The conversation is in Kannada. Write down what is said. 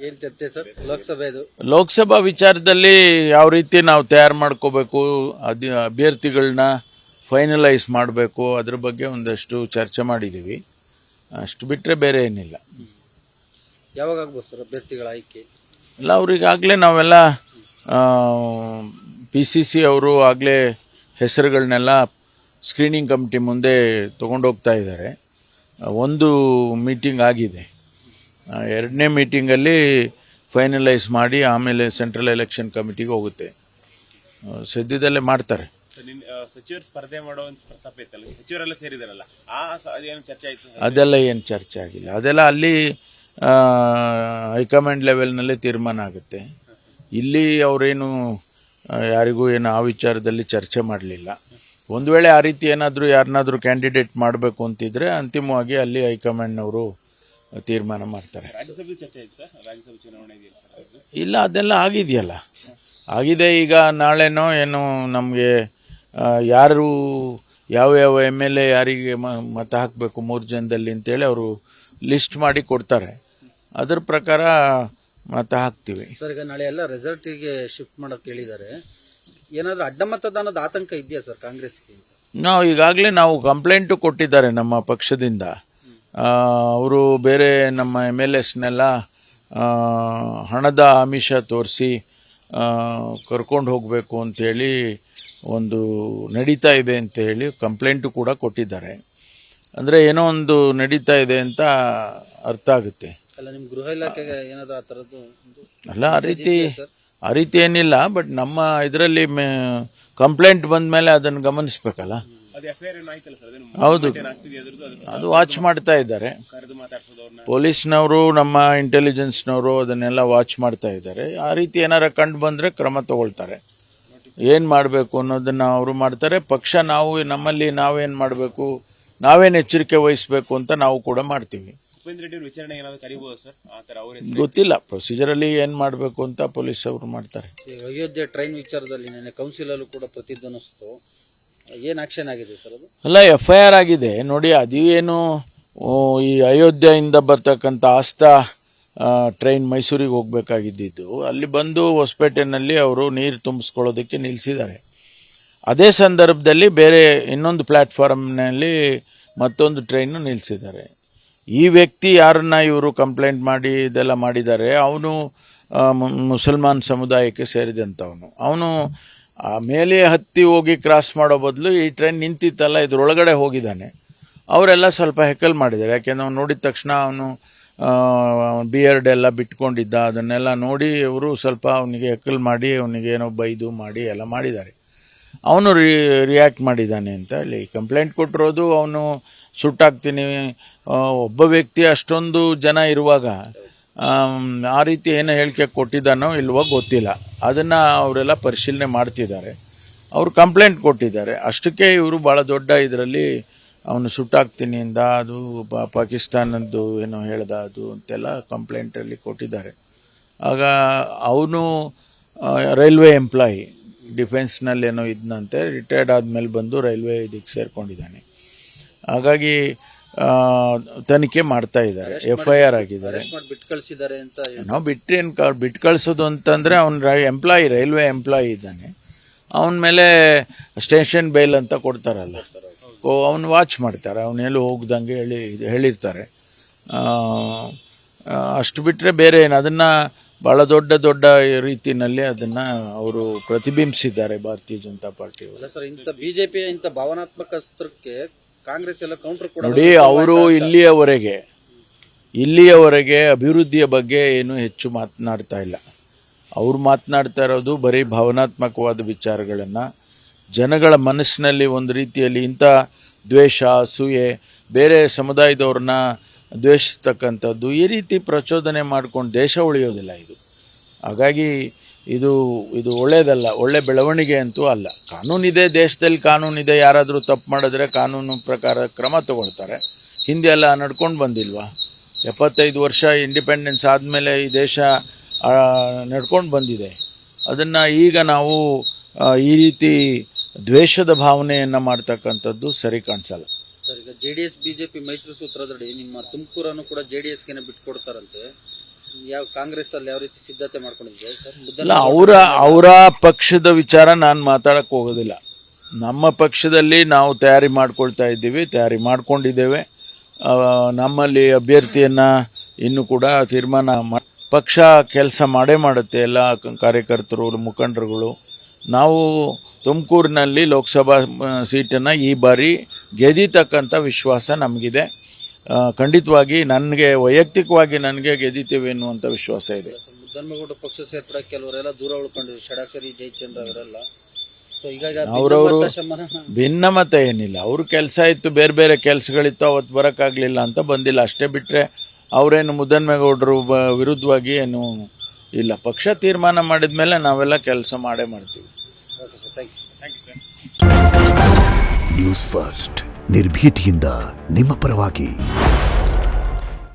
ಏನ್ ಚರ್ಚೆ ಸರ್ ಲೋಕಸಭೆದು? ಲೋಕಸಭಾ ವಿಚಾರದಲ್ಲಿ ಯಾವ ರೀತಿ ನಾವು ತಯಾರು ಮಾಡ್ಕೋಬೇಕು, ಅಭ್ಯರ್ಥಿಗಳನ್ನ ಫೈನಲೈಸ್ ಮಾಡಬೇಕು, ಅದ್ರ ಬಗ್ಗೆ ಒಂದಷ್ಟು ಚರ್ಚೆ ಮಾಡಿದ್ದೀವಿ. ಅಷ್ಟು ಬಿಟ್ಟರೆ ಬೇರೆ ಏನಿಲ್ಲ. ಯಾವಾಗ ಆಗ್ಬೋದು ಸರ್ ಅಭ್ಯರ್ಥಿಗಳ ಆಯ್ಕೆ? ಇಲ್ಲ, ಅವ್ರಿಗಾಗಲೇ ನಾವೆಲ್ಲ PCC ಅವರು ಆಗಲೇ ಹೆಸರುಗಳನ್ನೆಲ್ಲ ಸ್ಕ್ರೀನಿಂಗ್ ಕಮಿಟಿ ಮುಂದೆ ತೊಗೊಂಡೋಗ್ತಾ ಇದ್ದಾರೆ. ಒಂದು ಮೀಟಿಂಗ್ ಆಗಿದೆ, ಎರಡನೇ ಮೀಟಿಂಗಲ್ಲಿ ಫೈನಲೈಸ್ ಮಾಡಿ ಆಮೇಲೆ ಸೆಂಟ್ರಲ್ ಎಲೆಕ್ಷನ್ ಕಮಿಟಿಗೆ ಹೋಗುತ್ತೆ. ಸದ್ಯದಲ್ಲೇ ಮಾಡ್ತಾರೆ. ಸಚಿವರು ಸ್ಪರ್ಧೆ ಮಾಡೋ ಪ್ರಸ್ತಾಪ ಇತ್ತಲ್ಲ, ಸಚಿವರೆಲ್ಲ ಸೇರಿದಾರಲ್ಲ, ಅದೇನು ಚರ್ಚೆ ಆಯಿತು? ಅದೆಲ್ಲ ಏನು ಚರ್ಚೆ ಆಗಿಲ್ಲ. ಅದೆಲ್ಲ ಅಲ್ಲಿ ಹೈಕಮಾಂಡ್ ಲೆವೆಲ್ನಲ್ಲೇ ತೀರ್ಮಾನ ಆಗುತ್ತೆ. ಇಲ್ಲಿ ಅವರೇನು ಯಾರಿಗೂ ಏನು ಆ ವಿಚಾರದಲ್ಲಿ ಚರ್ಚೆ ಮಾಡಲಿಲ್ಲ. ಒಂದು ವೇಳೆ ಆ ರೀತಿ ಏನಾದರೂ ಯಾರನ್ನಾದರೂ ಕ್ಯಾಂಡಿಡೇಟ್ ಮಾಡಬೇಕು ಅಂತಿದ್ರೆ ಅಂತಿಮವಾಗಿ ಅಲ್ಲಿ ಹೈಕಮಾಂಡ್ನವರು ತೀರ್ಮಾನ ಮಾಡ್ತಾರೆ. ರಾಜ್ಯಸಭೆ ಚರ್ಚೆ ಆಯ್ತು ಸರ್, ರಾಜ್ಯಸಭೆ ಚುನಾವಣೆ ಇಲ್ಲ, ಅದೆಲ್ಲ ಆಗಿದೆಯಲ್ಲ, ಆಗಿದೆ. ಈಗ ನಾಳೆನೋ ಏನೋ ನಮಗೆ ಯಾರು ಯಾವ MLA ಯಾರಿಗೆ ಮತ ಹಾಕಬೇಕು 3 ಜನದಲ್ಲಿ ಅಂತೇಳಿ ಅವರು ಲಿಸ್ಟ್ ಮಾಡಿ ಕೊಡ್ತಾರೆ. ಅದ್ರ ಪ್ರಕಾರ ಮತ ಹಾಕ್ತೀವಿ. ಸರ್, ಈಗ ನಾಳೆ ಎಲ್ಲ ರೆಸಾರ್ಟಿಗೆ ಶಿಫ್ಟ್ ಮಾಡೋಕೆ ಹೇಳಿದ್ದಾರೆ. ಏನಾದರೂ ಅಡ್ಡ ಮತದಾನದ ಆತಂಕ ಇದೆಯಾ ಸರ್ ಕಾಂಗ್ರೆಸ್ಗೆ? ಈಗಾಗಲೇ ನಾವು ಕಂಪ್ಲೇಂಟು ಕೊಟ್ಟಿದ್ದಾರೆ ನಮ್ಮ ಪಕ್ಷದಿಂದ. ಅವರು ಬೇರೆ ನಮ್ಮ MLAಸ್ನೆಲ್ಲ ಹಣದ ಆಮಿಷ ತೋರಿಸಿ ಕರ್ಕೊಂಡು ಹೋಗಬೇಕು ಅಂತೇಳಿ ಒಂದು ನಡೀತಾ ಇದೆ ಅಂತೇಳಿ ಕಂಪ್ಲೇಂಟು ಕೂಡ ಕೊಟ್ಟಿದ್ದಾರೆ. ಅಂದರೆ ಏನೋ ಒಂದು ನಡೀತಾ ಇದೆ ಅಂತ ಅರ್ಥ ಆಗುತ್ತೆ. ಅಲ್ಲ, ನಿಮ್ಮ ಗೃಹ ಇಲಾಖೆಗೆ ಏನಾದರೂ ಆ ಥರದ್ದು? ಅಲ್ಲ, ಆ ರೀತಿ ಏನಿಲ್ಲ. ಬಟ್ ನಮ್ಮ ಇದರಲ್ಲಿ ಕಂಪ್ಲೇಂಟ್ ಬಂದ ಮೇಲೆ ಅದನ್ನು ಗಮನಿಸಬೇಕಲ್ಲ. ಹೌದು, ಅದು ವಾಚ್ ಮಾಡ್ತಾ ಇದ್ದಾರೆ. ಪೊಲೀಸ್ನವರು, ನಮ್ಮ ಇಂಟೆಲಿಜೆನ್ಸ್ನವರು ಅದನ್ನೆಲ್ಲ ವಾಚ್ ಮಾಡ್ತಾ ಇದ್ದಾರೆ. ಆ ರೀತಿ ಏನಾರ ಕಂಡು ಬಂದರೆ ಕ್ರಮ ತಗೊಳ್ತಾರೆ. ಏನು ಮಾಡಬೇಕು ಅನ್ನೋದನ್ನು ಅವರು ಮಾಡ್ತಾರೆ. ಪಕ್ಷ ನಾವು ನಮ್ಮಲ್ಲಿ ನಾವೇನು ಮಾಡಬೇಕು, ನಾವೇನು ಎಚ್ಚರಿಕೆ ವಹಿಸಬೇಕು ಅಂತ ನಾವು ಕೂಡ ಮಾಡ್ತೀವಿ. ಗೊತ್ತಿಲ್ಲ, ಪ್ರೊಸೀಜರಲ್ಲಿ ಏನು ಮಾಡಬೇಕು ಅಂತ ಪೊಲೀಸ್ ಅವರು ಮಾಡ್ತಾರೆ. ಅಯೋಧ್ಯೆ ಟ್ರೈನ್ ವಿಚಾರದಲ್ಲಿ ನೆನ್ನೆ ಕೌನ್ಸಿಲಲ್ಲೂ ಕೂಡ ಪ್ರತಿಧ್ವನಿಸ್ತು. ಏನು ಆಕ್ಷನ್ ಆಗಿದೆ ಸರ್ ಅದು? ಅಲ್ಲ, FIR ಆಗಿದೆ ನೋಡಿ. ಅದೇನು ಈ ಅಯೋಧ್ಯೆಯಿಂದ ಬರ್ತಕ್ಕಂಥ ಆಸ್ಥಾ ಟ್ರೈನ್ ಮೈಸೂರಿಗೆ ಹೋಗಬೇಕಾಗಿದ್ದು ಅಲ್ಲಿ ಬಂದು ಹೊಸಪೇಟೆನಲ್ಲಿ ಅವರು ನೀರು ತುಂಬಿಸ್ಕೊಳ್ಳೋದಕ್ಕೆ ನಿಲ್ಲಿಸಿದ್ದಾರೆ. ಅದೇ ಸಂದರ್ಭದಲ್ಲಿ ಬೇರೆ ಇನ್ನೊಂದು ಪ್ಲ್ಯಾಟ್ಫಾರ್ಮ್ನಲ್ಲಿ ಮತ್ತೊಂದು ಟ್ರೈನು ನಿಲ್ಲಿಸಿದ್ದಾರೆ. ಈ ವ್ಯಕ್ತಿ ಯಾರನ್ನ ಇವರು ಕಂಪ್ಲೇಂಟ್ ಮಾಡಿ ಇದೆಲ್ಲ ಮಾಡಿದ್ದಾರೆ, ಅವನು ಮುಸಲ್ಮಾನ್ ಸಮುದಾಯಕ್ಕೆ ಸೇರಿದಂಥವನು. ಅವನು ಮೇಲೆ ಹತ್ತಿ ಹೋಗಿ ಕ್ರಾಸ್ ಮಾಡೋ ಬದಲು ಈ ಟ್ರೈನ್ ನಿಂತಿತ್ತಲ್ಲ ಇದ್ರೊಳಗಡೆ ಹೋಗಿದ್ದಾನೆ. ಅವರೆಲ್ಲ ಸ್ವಲ್ಪ ಹೆಕಲ್ ಮಾಡಿದ್ದಾರೆ. ಯಾಕೆಂದ್ರೆ ಅವ್ನು ನೋಡಿದ ತಕ್ಷಣ ಅವನು ಬಿಯರ್ಡ್ ಎಲ್ಲ ಬಿಟ್ಕೊಂಡಿದ್ದ. ಅದನ್ನೆಲ್ಲ ನೋಡಿ ಇವರು ಸ್ವಲ್ಪ ಅವನಿಗೆ ಹೆಕಲ್ ಮಾಡಿ ಅವನಿಗೇನೋ ಬೈದು ಮಾಡಿ ಎಲ್ಲ ಮಾಡಿದ್ದಾರೆ. ಅವನು ರಿಯಾಕ್ಟ್ ಮಾಡಿದ್ದಾನೆ ಅಂತ ಹೇಳಿ ಕಂಪ್ಲೇಂಟ್ ಕೊಟ್ಟಿರೋದು. ಅವನು ಸುಟ್ಟಾಕ್ತೀನಿ, ಒಬ್ಬ ವ್ಯಕ್ತಿ ಅಷ್ಟೊಂದು ಜನ ಇರುವಾಗ ಆ ರೀತಿ ಏನು ಹೇಳಿಕೆ ಕೊಟ್ಟಿದ್ದಾನೋ ಇಲ್ವೋ ಗೊತ್ತಿಲ್ಲ. ಅದನ್ನು ಅವರೆಲ್ಲ ಪರಿಶೀಲನೆ ಮಾಡ್ತಿದ್ದಾರೆ. ಅವರು ಕಂಪ್ಲೇಂಟ್ ಕೊಟ್ಟಿದ್ದಾರೆ. ಅಷ್ಟಕ್ಕೆ ಇವರು ಭಾಳ ದೊಡ್ಡ ಇದರಲ್ಲಿ ಅವನು ಸುಟ್ಟಾಕ್ತೀನಿ ಅಂದ, ಅದು ಪಾಕಿಸ್ತಾನದ್ದು ಏನೋ ಹೇಳ್ದ ಅದು ಅಂತೆಲ್ಲ ಕಂಪ್ಲೇಂಟಲ್ಲಿ ಕೊಟ್ಟಿದ್ದಾರೆ. ಆಗ ಅವನು ರೈಲ್ವೆ ಎಂಪ್ಲಾಯಿ, ಡಿಫೆನ್ಸ್ನಲ್ಲಿ ಏನೋ ಇದ್ನಂತೆ, ರಿಟೈರ್ಡ್ ಆದಮೇಲೆ ಬಂದು ರೈಲ್ವೆ ಇದಕ್ಕೆ ಸೇರ್ಕೊಂಡಿದ್ದಾನೆ. ಹಾಗಾಗಿ ತನಿಖೆ ಮಾಡ್ತಾ ಇದ್ದಾರೆ. FIR ಆಗಿದ್ದಾರೆ. ನಾವು ಬಿಟ್ಟು ಕಳಿಸೋದು ಅಂತಂದರೆ ಅವನು ಎಂಪ್ಲಾಯಿ, ರೈಲ್ವೆ ಎಂಪ್ಲಾಯಿ ಇದ್ದಾನೆ. ಅವನ ಮೇಲೆ ಸ್ಟೇಷನ್ ಬೇಲ್ ಅಂತ ಕೊಡ್ತಾರಲ್ಲ, ಅವನು ವಾಚ್ ಮಾಡ್ತಾರೆ. ಅವನೆಲ್ಲೂ ಹೋಗ್ದಂಗೆ ಹೇಳಿರ್ತಾರೆ. ಅಷ್ಟು ಬಿಟ್ಟರೆ ಬೇರೆ ಏನು, ಅದನ್ನು ಭಾಳ ದೊಡ್ಡ ರೀತಿಯಲ್ಲಿ ಅದನ್ನು ಅವರು ಪ್ರತಿಬಿಂಬಿಸಿದ್ದಾರೆ ಭಾರತೀಯ ಜನತಾ ಪಾರ್ಟಿ. ಸರ್, ಇಂಥ ಬಿಜೆಪಿ ಇಂಥ ಭಾವನಾತ್ಮಕ ಅಸ್ತ್ರಕ್ಕೆ ಕಾಂಗ್ರೆಸ್ ಎಲ್ಲ ಕೌಂಟರ್ ಕೂಡ ನೋಡಿ. ಅವರು ಇಲ್ಲಿಯವರೆಗೆ ಅಭಿವೃದ್ಧಿಯ ಬಗ್ಗೆ ಏನು ಹೆಚ್ಚು ಮಾತನಾಡ್ತಾ ಇಲ್ಲ. ಅವ್ರು ಮಾತನಾಡ್ತಾ ಇರೋದು ಬರೀ ಭಾವನಾತ್ಮಕವಾದ ವಿಚಾರಗಳನ್ನು, ಜನಗಳ ಮನಸ್ಸಿನಲ್ಲಿ ಒಂದು ರೀತಿಯಲ್ಲಿ ಇಂಥ ದ್ವೇಷ, ಅಸೂಯೆ, ಬೇರೆ ಸಮುದಾಯದವ್ರನ್ನ ದ್ವೇಷಿಸ್ತಕ್ಕಂಥದ್ದು, ಈ ರೀತಿ ಪ್ರಚೋದನೆ ಮಾಡ್ಕೊಂಡು ದೇಶ ಉಳಿಯೋದಿಲ್ಲ ಇದು. ಹಾಗಾಗಿ ಇದು ಒಳ್ಳೆಯದಲ್ಲ, ಒಳ್ಳೆ ಬೆಳವಣಿಗೆ ಅಂತೂ ಅಲ್ಲ. ಕಾನೂನಿದೆ, ದೇಶದಲ್ಲಿ ಕಾನೂನಿದೆ. ಯಾರಾದರೂ ತಪ್ಪು ಮಾಡಿದ್ರೆ ಕಾನೂನು ಪ್ರಕಾರ ಕ್ರಮ ತಗೊಳ್ತಾರೆ. ಹಿಂದೆ ಎಲ್ಲ ನಡ್ಕೊಂಡು ಬಂದಿಲ್ವಾ? 75 ವರ್ಷ ಇಂಡಿಪೆಂಡೆನ್ಸ್ ಆದಮೇಲೆ ಈ ದೇಶ ನಡ್ಕೊಂಡು ಬಂದಿದೆ. ಅದನ್ನು ಈಗ ನಾವು ಈ ರೀತಿ ದ್ವೇಷದ ಭಾವನೆಯನ್ನು ಮಾಡ್ತಕ್ಕಂಥದ್ದು ಸರಿ ಕಾಣಿಸಲ್ಲ. ಸರ್, ಈಗ JDS BJP ಮೈತ್ರಿ ಸೂತ್ರದಡಿ ನಿಮ್ಮ ತುಮಕೂರನ್ನು ಕೂಡ JDSಗೆ ಬಿಟ್ಕೊಡ್ತಾರಂತೆ. ಯಾವ ಕಾಂಗ್ರೆಸ್ ಅಲ್ಲಿ ಯಾವ ರೀತಿ ಸಿದ್ಧತೆ ಮಾಡ್ಕೊಂಡಿದ್ದೀರಾ ಸರ್? ಇಲ್ಲ, ಅವರ ಪಕ್ಷದ ವಿಚಾರ ನಾನು ಮಾತಾಡಕ್ಕೆ ಹೋಗೋದಿಲ್ಲ. ನಮ್ಮ ಪಕ್ಷದಲ್ಲಿ ನಾವು ತಯಾರಿ ಮಾಡ್ಕೊಂಡಿದ್ದೇವೆ. ನಮ್ಮಲ್ಲಿ ಅಭ್ಯರ್ಥಿಯನ್ನ ಇನ್ನು ಕೂಡ ತೀರ್ಮಾನ ಪಕ್ಷ ಕೆಲಸ ಮಾಡುತ್ತೆ. ಎಲ್ಲ ಕಾರ್ಯಕರ್ತರು ಮುಖಂಡರುಗಳು ನಾವು ತುಮಕೂರಿನಲ್ಲಿ ಲೋಕಸಭಾ ಸೀಟನ್ನು ಈ ಬಾರಿ ಗೆದ್ದಿತಕ್ಕಂಥ ವಿಶ್ವಾಸ ನಮಗಿದೆ. ಖಂಡಿತವಾಗಿ ವೈಯಕ್ತಿಕವಾಗಿ ನನಗೆ ಗೆದ್ದಿತೇವೆ ಎನ್ನುವಂಥ ವಿಶ್ವಾಸ ಇದೆ. ಮುದ್ದನ್ಮೇಗೌಡ ಪಕ್ಷ ಸೇರ್ಪಡೆ ಕೆಲವರೆಲ್ಲ ದೂರ ಉಳ್ಕೊಂಡಿದ್ರು, ಷಡಾಕ್ಷರಿ ಜಯಚಂದ್ರ ಅವರೆಲ್ಲ. ಸೊ ಹೀಗಾಗಿ ಅವರವರು ಭಿನ್ನಮತ ಏನಿಲ್ಲ, ಅವ್ರ ಕೆಲಸ ಇತ್ತು, ಬೇರೆ ಬೇರೆ ಕೆಲಸಗಳಿತ್ತು, ಅವತ್ತು ಬರೋಕ್ಕಾಗಲಿಲ್ಲ ಅಂತ ಬಂದಿಲ್ಲ ಅಷ್ಟೇ. ಬಿಟ್ಟರೆ ಅವರೇನು ಮುದ್ದನ್ಮೇಗೌಡರು ವಿರುದ್ಧವಾಗಿ ಏನು ಇಲ್ಲ. ಪಕ್ಷ ತೀರ್ಮಾನ ಮಾಡಿದ ಮೇಲೆ ನಾವೆಲ್ಲ ಕೆಲಸ ಮಾಡ್ತೀವಿ. ನ್ಯೂಸ್ ಫಸ್ಟ್ ನಿರ್ಭೀತಿಯಿಂದ ನಿಮ್ಮ ಪರವಾಗಿ.